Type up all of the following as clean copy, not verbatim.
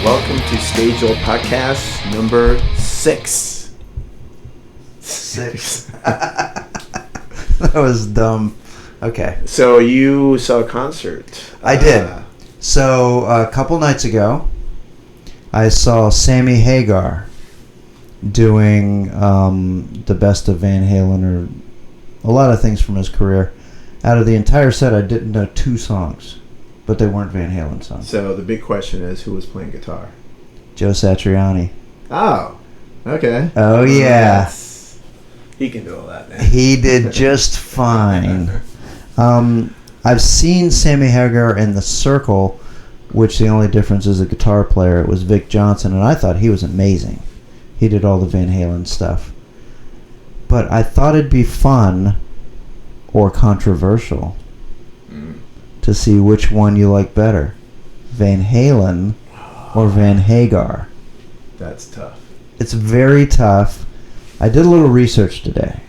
Welcome to Stagedoor Podcast number 6. 6. That was dumb. Okay. So you saw a concert. I did. So a couple nights ago, I saw Sammy Hagar doing the best of Van Halen, or a lot of things from his career. Out of the entire set, I didn't know 2 songs, but they weren't Van Halen songs. So the big question is, who was playing guitar? Joe Satriani. Oh, okay. Oh, yeah. Yes. He can do all that now. He did just fine. I've seen Sammy Hagar in The Circle, which the only difference is a guitar player. It was Vic Johnson, and I thought he was amazing. He did all the Van Halen stuff. But I thought it'd be fun or controversial to see which one you like better, Van Halen or Van Hagar. That's tough. It's very tough. I did a little research today.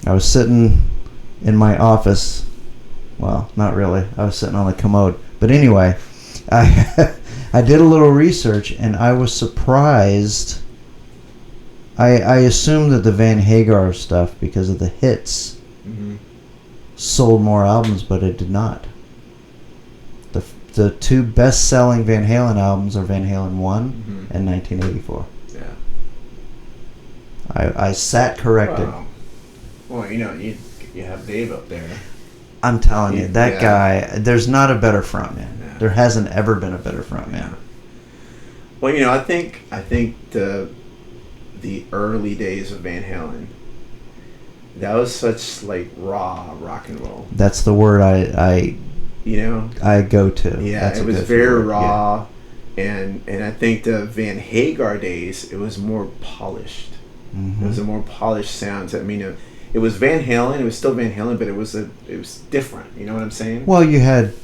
I was sitting in my office. Well, not really. I was sitting on the commode. But anyway, I did a little research, and I was surprised. I assumed that the Van Hagar stuff, because of the hits, sold more albums, but it did not. The 2 best-selling Van Halen albums are Van Halen 1 and 1984. Yeah. I sat corrected. Wow. Well, you have Dave up there. I'm telling you, that Yeah. guy, there's not a better frontman. Yeah. There hasn't ever been a better frontman. Well, I think the early days of Van Halen, that was such like raw rock and roll. That's the word I go to. Yeah, That's it a was good very word. raw, and I think the Van Hagar days, it was more polished. Mm-hmm. It was a more polished sound. I mean, it was Van Halen. It was still Van Halen, but it was different. You know what I'm saying? Well, you had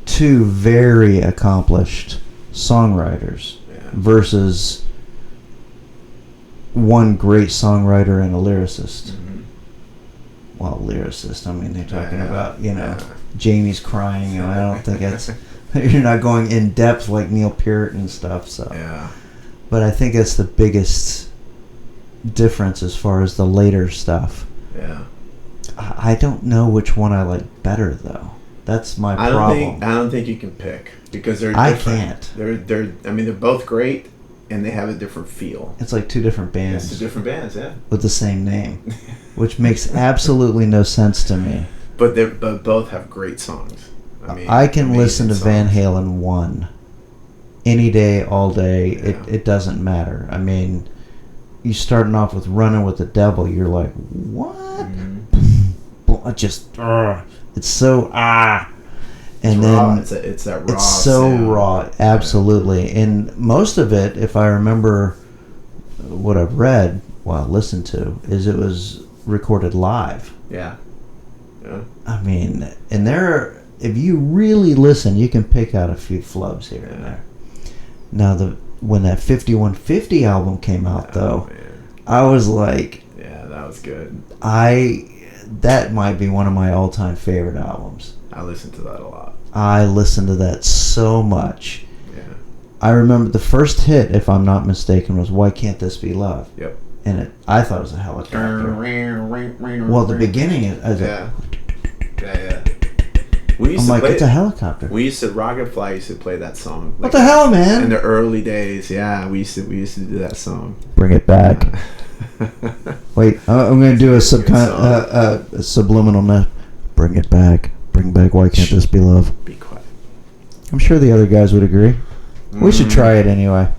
2 very accomplished songwriters versus one great songwriter and a lyricist. Well, lyricist. I mean, they're talking about Jamie's crying, and I don't think that's you're not going in depth like Neil Peart and stuff. So, but I think that's the biggest difference as far as the later stuff. Yeah. I don't know which one I like better, though. That's my problem. I don't think you can pick because they're different. I can't. They're both great, and they have a different feel. It's like 2 different bands. It's 2 different bands, yeah. With the same name, which makes absolutely no sense to me. But both have great songs. I can listen to songs. Van Halen 1 any day, all day. Yeah. It doesn't matter. I mean, you starting off with Running with the Devil, you're like, what? Just, it's so, and it's then raw. It's that raw. It's so sound. raw, absolutely. And most of it, if I remember what I've read, listened to, is it was recorded live. Yeah. I mean, and if you really listen, you can pick out a few flubs here and there. Now, when that 5150 album came out, though, I was like, yeah, that was good. That might be one of my all-time favorite albums. I listened to that a lot. I listened to that so much. Yeah. I remember the first hit, if I'm not mistaken, was "Why Can't This Be Love?" Yep. And I thought it was a helicopter. Well, the beginning is yeah. We used I'm to like, play it's a helicopter. We used to Rocketfly used to play that song. What the hell, man? In the early days, yeah, we used to do that song. Bring it back. Wait, I'm going to do a subliminal note. Bring it back. Bring back Why Can't This Be Love? Be quiet. I'm sure the other guys would agree. We should try it anyway.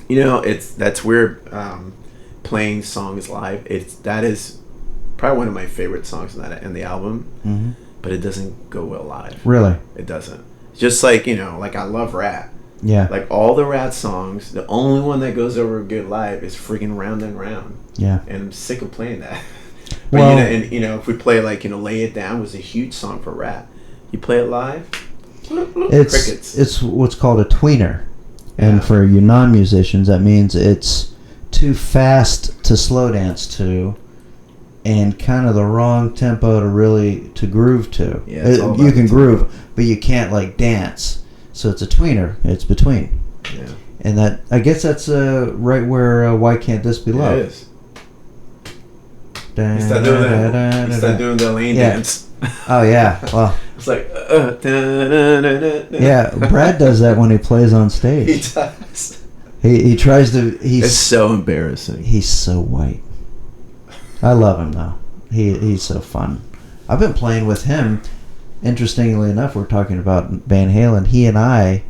That's weird. Playing songs live. That is probably one of my favorite songs in the album. Mm-hmm. But it doesn't go well live. Really? It doesn't. Just like I love Rat. Yeah. Like all the Rat songs, the only one that goes over good live is freaking Round and Round. Yeah. And I'm sick of playing that. But if we play Lay It Down was a huge song for Rat. You play it live, crickets. It's what's called a tweener. And for you non-musicians, that means it's too fast to slow dance to, and kind of the wrong tempo to groove to. Yeah, you can groove, but you can't dance. So it's a tweener. It's between. Yeah. And that, I guess that's right where Why Can't This Be Love? It is. You start doing the lane dance. Oh, yeah. Well, it's like... yeah, Brad does that when he plays on stage. He does. He tries to... It's so embarrassing. He's so white. I love him, though. He's so fun. I've been playing with him. Interestingly enough, we're talking about Van Halen. He and I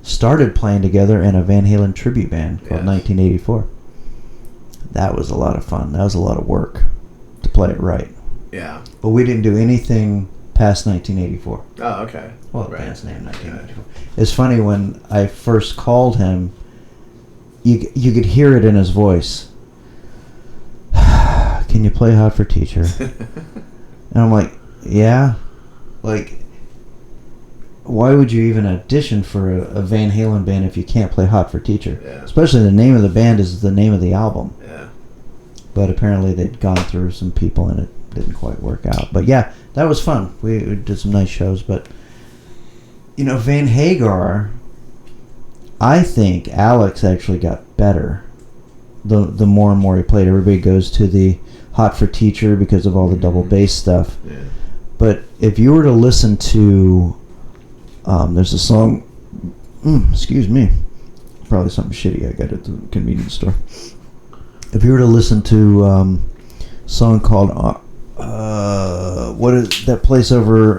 started playing together in a Van Halen tribute band called 1984. That was a lot of fun. That was a lot of work to play it right. Yeah. But we didn't do anything past 1984. Oh, okay. Well, the band's name 1984. It's funny, when I first called him, you could hear it in his voice. Can you play Hot for Teacher? And I'm like, yeah. Like, why would you even audition for a Van Halen band if you can't play Hot for Teacher? Yeah. Especially the name of the band is the name of the album. Yeah. But apparently they'd gone through some people and it didn't quite work out. But yeah, that was fun. We did some nice shows. But, Van Hagar, I think Alex actually got better the more and more he played. Everybody goes to the Hot for Teacher because of all the double bass stuff. Yeah. But if you were to listen to, there's a song, excuse me, probably something shitty I got at the convenience store. If you were to listen to a song called, what is that place over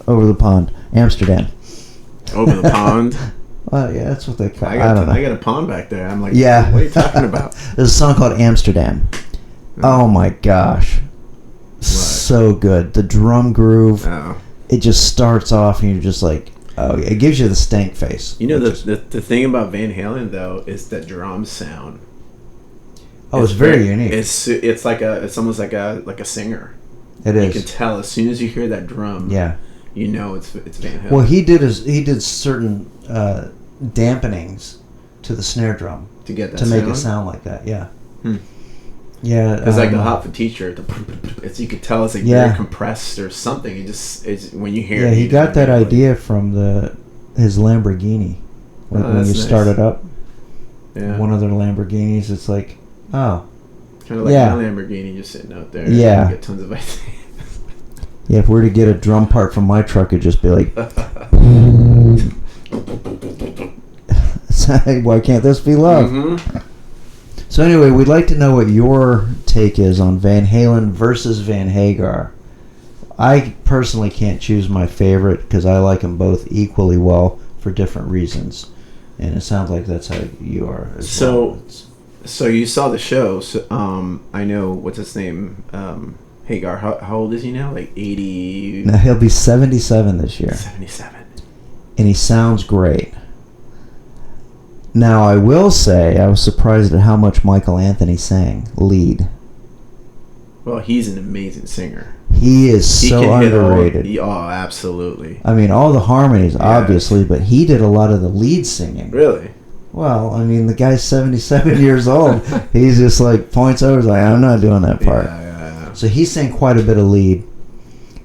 the pond? Amsterdam. Over the pond? Yeah, that's what they call it. I don't know. I got a pond back there. I'm like, yeah. What are you talking about? There's a song called Amsterdam. Oh my gosh. What? So good. The drum groove. Oh. It just starts off and you're just like, oh, it gives you the stank face. The thing about Van Halen though is that drum sound. Oh, it's very unique. It's almost like a singer. It is. You can tell as soon as you hear that drum. Yeah. It's Van Halen. Well, he did certain dampenings to the snare drum to get that to make it sound like that. Yeah. Yeah. Because like the Hot for Teacher, you could tell it's like very compressed or something. It's when you hear. Yeah, he got that idea from his Lamborghini when you started up. Yeah. One of their Lamborghinis. It's like, oh. Kind of like my Lamborghini just sitting out there. Yeah. You get tons of ideas. Yeah, if we were to get a drum part from my truck, it'd just be like. Why can't this be love? Mm-hmm. So anyway, we'd like to know what your take is on Van Halen versus Van Hagar. I personally can't choose my favorite because I like them both equally well for different reasons. And it sounds like that's how you are as well. So you saw the show. So, I know, what's his name? Hagar. How old is he now? Like 80? No, he'll be 77 this year. 77. And he sounds great. Now, I will say, I was surprised at how much Michael Anthony sang lead. Well, he's an amazing singer. He is so underrated. Absolutely. I mean, all the harmonies, obviously, but he did a lot of the lead singing. Really? Well, I mean, the guy's 77 years old. He's just like, points over, like, I'm not doing that part. Yeah. So he sang quite a bit of lead.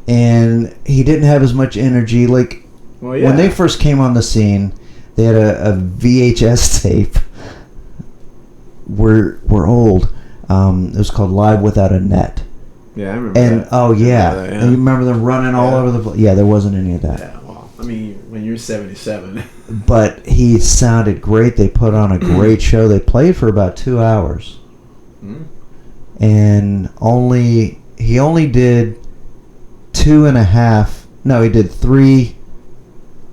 And he didn't have as much energy. Like, when they first came on the scene, they had a VHS tape. We're old. It was called Live Without a Net. Yeah, I remember and, that. Oh, yeah. And you remember them running all over the place? Yeah, there wasn't any of that. Yeah, well, I mean, when you're 77. But he sounded great. They put on a great show. They played for about 2 hours. Mm. And he only did 2.5. No, he did 3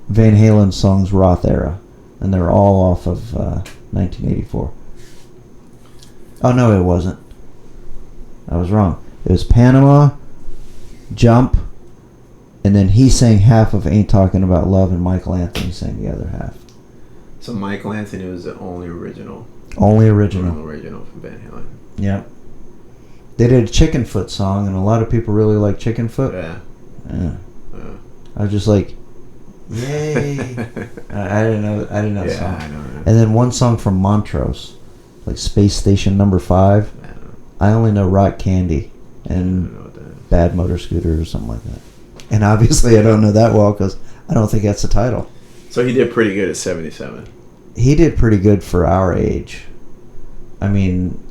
Van Halen songs Roth era, and they're all off of 1984. Oh no, it wasn't. I was wrong. It was Panama, Jump, and then he sang half of Ain't Talking About Love, and Michael Anthony sang the other half. So Michael Anthony was the only original. Only original. Original from Van Halen. Yep. They did a Chicken Foot song, and a lot of people really like Chicken Foot. Yeah. I was just like, yay! I didn't know the song. I know. And then one song from Montrose, like Space Station Number 5. I only know Rock Candy and Bad Motor Scooter or something like that. And obviously I don't know that well because I don't think that's the title. So he did pretty good at 77. He did pretty good for our age. I mean,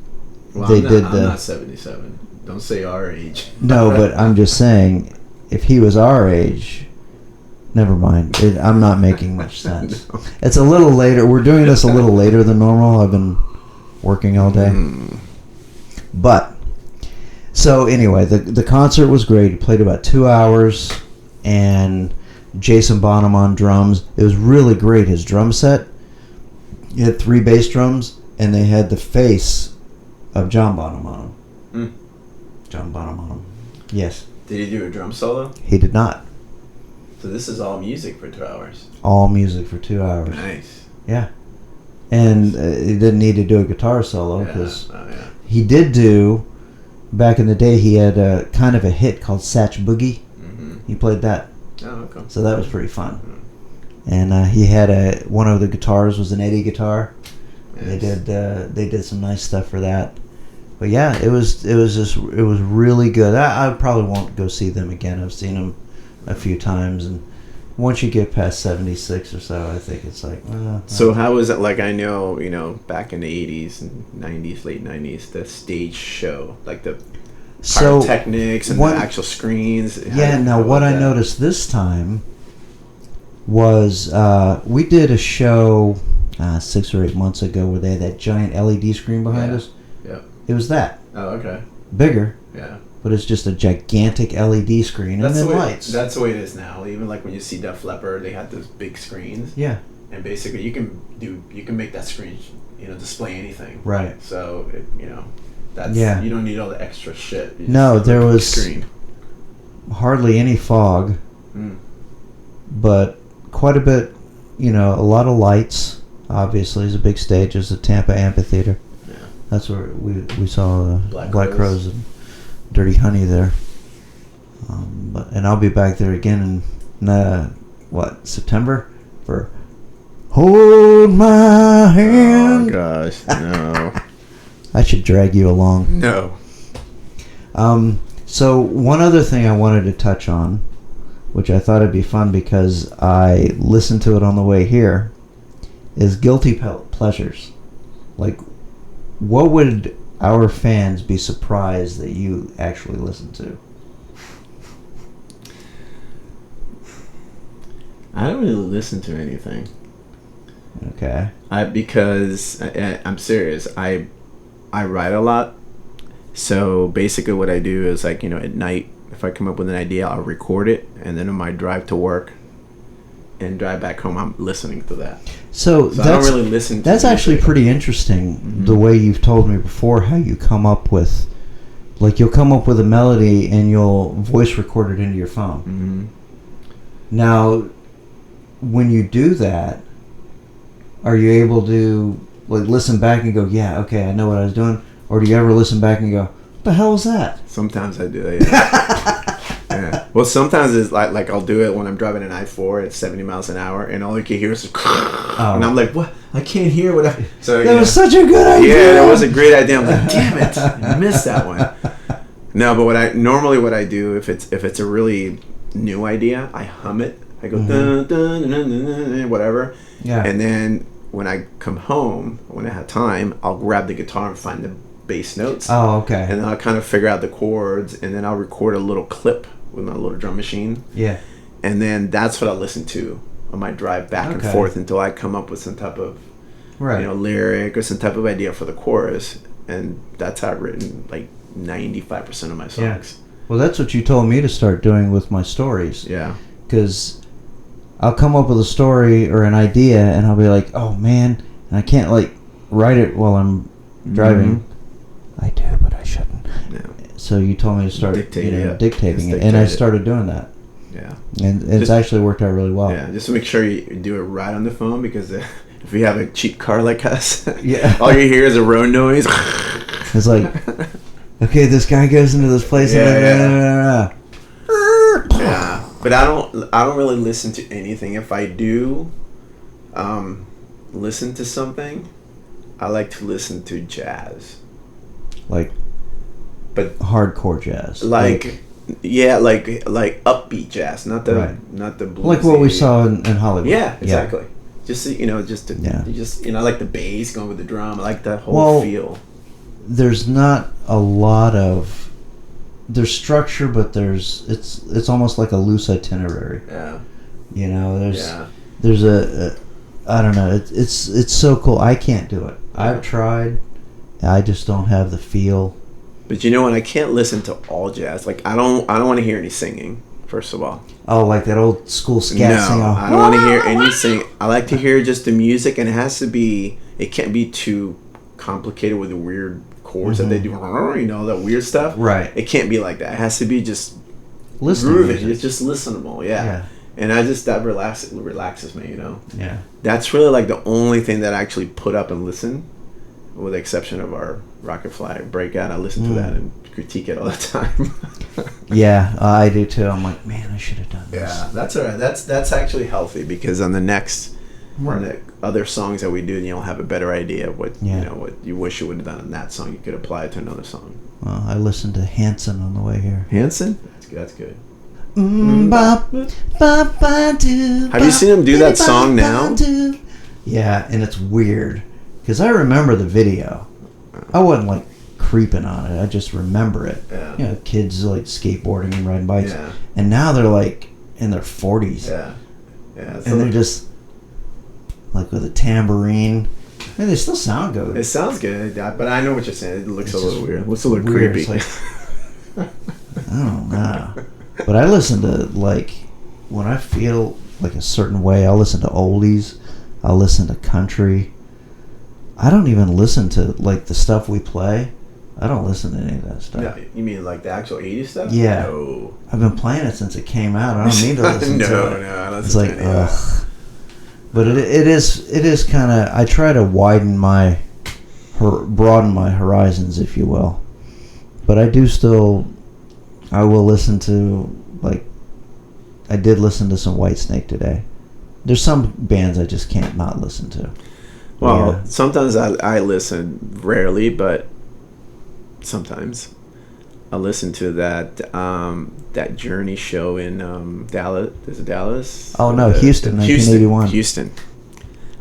I'm not 77. Don't say our age. No, but I'm just saying, if he was our age, never mind. I'm not making much sense. No. It's a little later. We're doing this a little later than normal. I've been working all day. But, so anyway, the concert was great. He played about 2 hours, and Jason Bonham on drums. It was really great, his drum set. He had 3 bass drums, and they had the face of John Bonham on them. John Bonham on them. Yes. Did he do a drum solo? He did not. So this is all music for 2 hours? All music for 2 hours. Nice. Yeah. And he didn't need to do a guitar solo, because he did do, back in the day, he had a kind of a hit called Satch Boogie. Mm-hmm. He played that. Oh, okay. So that was pretty fun. Mm-hmm. And he had one of the guitars was an Eddie guitar. Nice. They did some nice stuff for that. But yeah, it was really good. I probably won't go see them again. I've seen them a few times, and once you get past 76 or so, I think it's like. So how was it? Like, I know, back in the 80s and 90s, late 90s, the stage show, like the pyrotechnics and the actual screens. Now what I noticed this time was we did a show 6 or 8 months ago where they had that giant LED screen behind us. Yeah. It was that. Oh, okay. Bigger. Yeah. But it's just a gigantic LED screen and then lights. That's the way it is now. Even like when you see Def Leppard, they had those big screens. Yeah. And basically, you can make that screen, display anything. Right. So you don't need all the extra shit. No, there was hardly any fog, but quite a bit. A lot of lights. Obviously, it's a big stage. It's the Tampa Amphitheater. Yeah. That's where we saw Black Crowes and Dirty Honey there. And I'll be back there again in September for Hold My Hand. Oh gosh, no. I should drag you along. No. So one other thing I wanted to touch on, which I thought it'd be fun because I listened to it on the way here, is guilty pleasures. Like, what would our fans be surprised that you actually listen to? I don't really listen to anything. Okay. Because I'm serious. I write a lot. So basically what I do is, like, at night, if I come up with an idea, I'll record it, and then on my drive to work and drive back home, I'm listening to that. So I don't really listen to that's actually pretty interesting, the way you've told me before how you come up with, like, you'll come up with a melody and you'll voice record it into your phone. Mm-hmm. Now, when you do that, are you able to, like, listen back and go, yeah, okay, I know what I was doing? Or do you ever listen back and go, what the hell was that? Sometimes I do that, yeah. Yeah. Well, sometimes it's like I'll do it when I'm driving an I-4 at 70 miles an hour, and all you can hear is and I'm like, what? I can't hear what I... So, that was such a good idea. Yeah, that was a great idea. I'm like, damn it, I missed that one. No, but what I do, if it's a really new idea, I hum it. I go, dun, dun, dun, dun, dun, dun, whatever. Yeah. And then when I come home, when I have time, I'll grab the guitar and find the bass notes. Oh, okay. And then I'll kind of figure out the chords, and then I'll record a little clip with my little drum machine. Yeah. And then that's what I'll listen to on my drive back and forth until I come up with some type of lyric or some type of idea for the chorus. And that's how I've written like 95% of my songs. Yeah. Well, that's what you told me to start doing with my stories. Yeah. Because I'll come up with a story or an idea, and I'll be like, oh man, and I can't like write it while I'm driving. Mm-hmm. I do, but I shouldn't. Yeah. So you told me to start dictating it, and I started doing that. Yeah. And it's actually worked out really well. Yeah, just to make sure you do it right on the phone, because if you have a cheap car like us, all you hear is a road noise. It's like, okay, this guy goes into this place. Yeah. But I don't really listen to anything. If I do listen to something, I like to listen to jazz. But hardcore jazz. Yeah, like upbeat jazz, not the bluesy. Like what we saw in Hollywood. Yeah, exactly. Just like the bass going with the drum. I like that whole feel. There's not a lot of structure, but it's almost like a loose itinerary. Yeah. There's a I don't know. It's so cool. I can't do it. I've tried. I just don't have the feel. But you know what? I can't listen to all jazz. Like I don't want to hear any singing. First of all. Oh, like that old school scat sing. I don't want to hear any sing. I like to hear just the music, and it has to be. It can't be too complicated with the weird chords that they do. That weird stuff. Right. It can't be like that. It has to be just groovy. It's just listenable. Yeah. And that relaxes me. Yeah. That's really like the only thing that I actually put up and listen, with the exception of our Rocket Flag Breakout. I listen to that and critique it all the time. Yeah, I do too. I'm like, man, I should have done this. Yeah, that's all right. That's actually healthy, because on the other songs that we do, you'll have a better idea of what what you wish you would have done in that song. You could apply it to another song. Well, I listened to Hanson on the way here. Hanson? That's good. Have you seen him do that song now? Yeah, and it's weird because I remember the video. I wasn't like creeping on it. I just remember it. Yeah. Kids like skateboarding and riding bikes. Yeah. And now they're like in their 40s. Yeah. Yeah. And they're just like with a tambourine. And they still sound good. It sounds good, but I know what you're saying. It looks a little weird. It looks a little creepy. Like, I don't know. But I listen to, like, when I feel like a certain way, I'll listen to oldies. I'll listen to country. I don't even listen to, like, the stuff we play. I don't listen to any of that stuff. No, you mean like the actual 80s stuff? Yeah. No. I've been playing it since it came out. I don't need to listen to it. No, I listen it's like, to it. ugh. But it is kind of, I try to broaden my horizons, if you will. But I will listen to, like, I did listen to some Whitesnake today. There's some bands I just can't not listen to. Well, sometimes I listen, rarely, but sometimes I listen to that Journey show in Dallas. Is it Dallas? Oh no, Houston, 1981. Houston.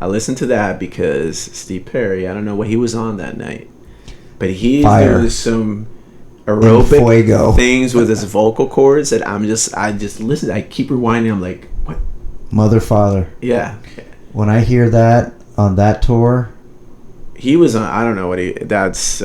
I listened to that because Steve Perry, I don't know what he was on that night, but he's doing some aerobic things with his vocal cords that I just listen. I keep rewinding. I'm like, what? Mother, Father. Yeah. When I hear that on that tour, he was on. I don't know what that's.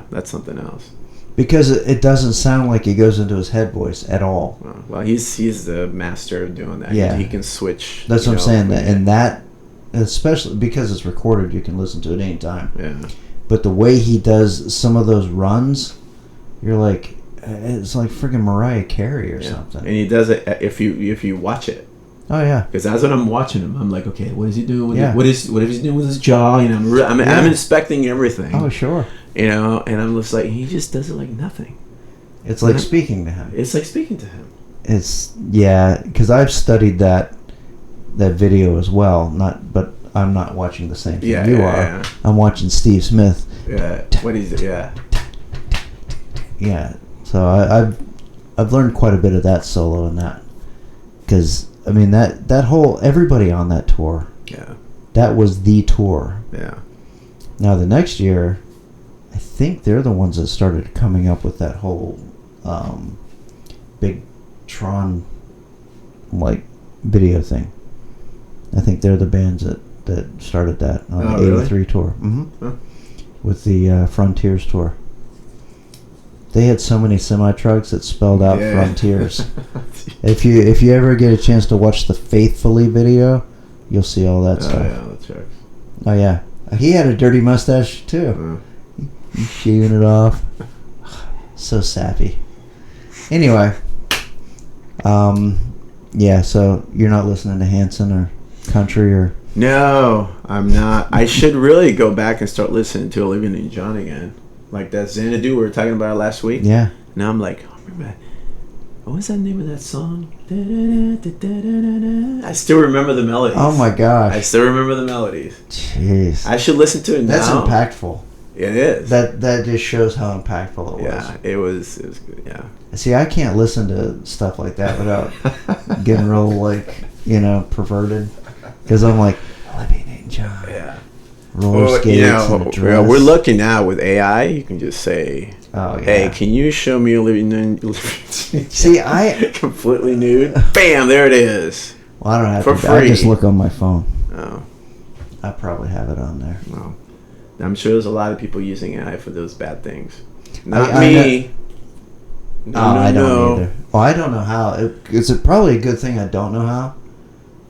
That's something else. Because it doesn't sound like he goes into his head voice at all. Well, he's the master of doing that. Yeah. He can switch. That's what I'm saying. And that, especially because it's recorded, you can listen to it anytime. Yeah. But the way he does some of those runs, you're like, it's like freaking Mariah Carey or something. And he does it if you watch it. Oh yeah. Because that's what I'm watching him. I'm like, okay, what is he doing? What is he doing with his jaw? I'm inspecting everything. Oh sure. And I'm just like, he just does it like nothing. It's like speaking to him. It's like speaking to him. Because I've studied that video as well. But I'm not watching the same thing you are. Yeah. I'm watching Steve Smith. Yeah. What is it? Yeah. Yeah. So I've learned quite a bit of that solo in that. Because I mean that whole everybody on that tour. Yeah. That was the tour. Yeah. Now the next year, I think they're the ones that started coming up with that whole big Tron like video thing. I think they're the bands that started that on the 83 tour. Mm-hmm. Huh? With the Frontiers tour. They had so many semi-trucks that spelled out Frontiers. If you ever get a chance to watch the Faithfully video, you'll see all that stuff. Yeah, that's right. Oh yeah. He had a dirty mustache too. He's shaving it off. So sappy. Anyway. Yeah, so you're not listening to Hanson or country or... No, I'm not. I should really go back and start listening to Olivia Newton-John again. Like that Xanadu we were talking about last week. Yeah. Now I'm like, remember, what was that name of that song? I still remember the melodies. Oh my gosh. I still remember the melodies. Jeez. I should listen to it now. That's impactful. It is. That just shows how impactful it was. Yeah, it was good. Yeah. See, I can't listen to stuff like that without getting real perverted, because I'm like, Olivia Newton-John. Yeah. Roller skates and a dress. We're lucky now with AI. You can just say, "Hey, can you show me Olivia Newton-John?" See, I completely nude. Bam! There it is. Well, I don't have for to. free. I just look on my phone. Oh. I probably have it on there. Well, I'm sure there's a lot of people using AI for those bad things. Not me. I don't either. Well, I don't know how. It's probably a good thing I don't know how.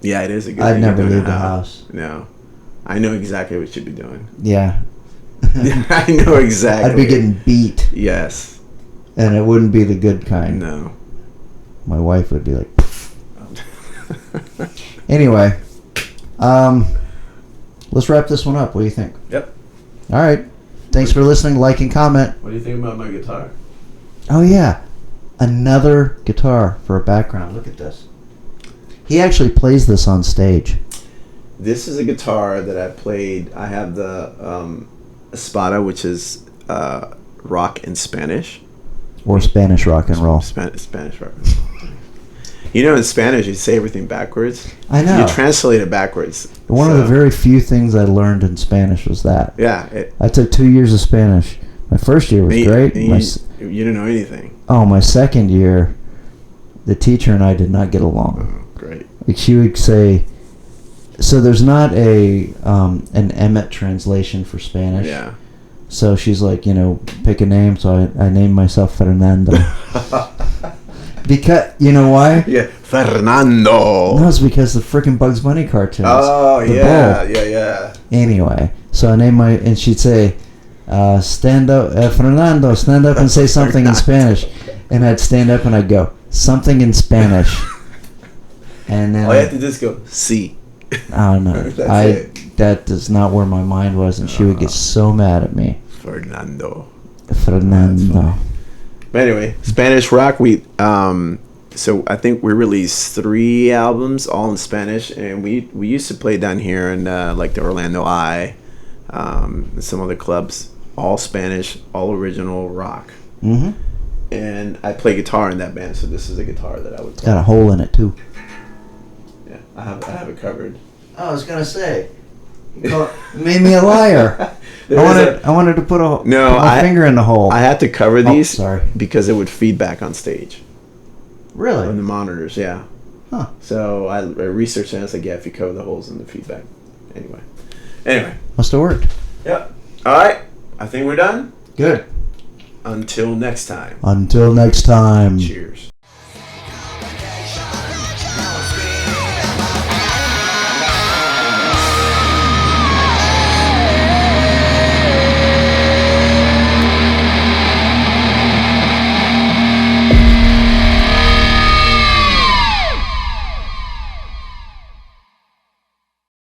Yeah, it is a good I'd thing. never leave the house. No. I know exactly what you'd be doing. Yeah. I know exactly. I'd be getting beat. Yes. And it wouldn't be the good kind. No. My wife would be like, Anyway. Let's wrap this one up. What do you think? Yep. All right. Thanks for listening. Like and comment. What do you think about my guitar? Oh, yeah. Another guitar for a background. Look at this. He actually plays this on stage. This is a guitar that I played. I have the Espada, which is rock in Spanish. Or Spanish rock and roll. Spanish rock and roll. You know, in Spanish, you say everything backwards. I know. You translate it backwards. One of the very few things I learned in Spanish was that. Yeah. I took 2 years of Spanish. My first year was great. You didn't know anything. Oh, my second year, the teacher and I did not get along. Oh, great. Like she would say, so there's not an Emmett translation for Spanish. Yeah. So she's like, pick a name. So I named myself Fernando. Because, you know why? Yeah, Fernando. No, it's because the freaking Bugs Bunny cartoons. Oh, yeah, bull. yeah. Anyway, so I named and she'd say, stand up, Fernando, stand up and say something in Spanish. And I'd stand up and I'd go, something in Spanish. And then all you have to do is go, sí. Oh, no. That is not where my mind was, and she would get so mad at me. Fernando. But anyway, Spanish rock. So I think we released 3 albums, all in Spanish, and we used to play down here in like the Orlando Eye, and some other clubs, all Spanish, all original rock. Mm-hmm. And I play guitar in that band, so this is a guitar that I would play. It's got a hole in it too. Yeah, I have it covered. I was gonna say, you made me a liar. I wanted to put my finger in the hole. I had to cover these sorry. because it would feed back on stage. Really? On the monitors, yeah. Huh. So I researched and I was like, yeah, if you cover the holes in the feedback. Anyway. Must have worked. Yep. All right. I think we're done. Good. Until next time. Cheers.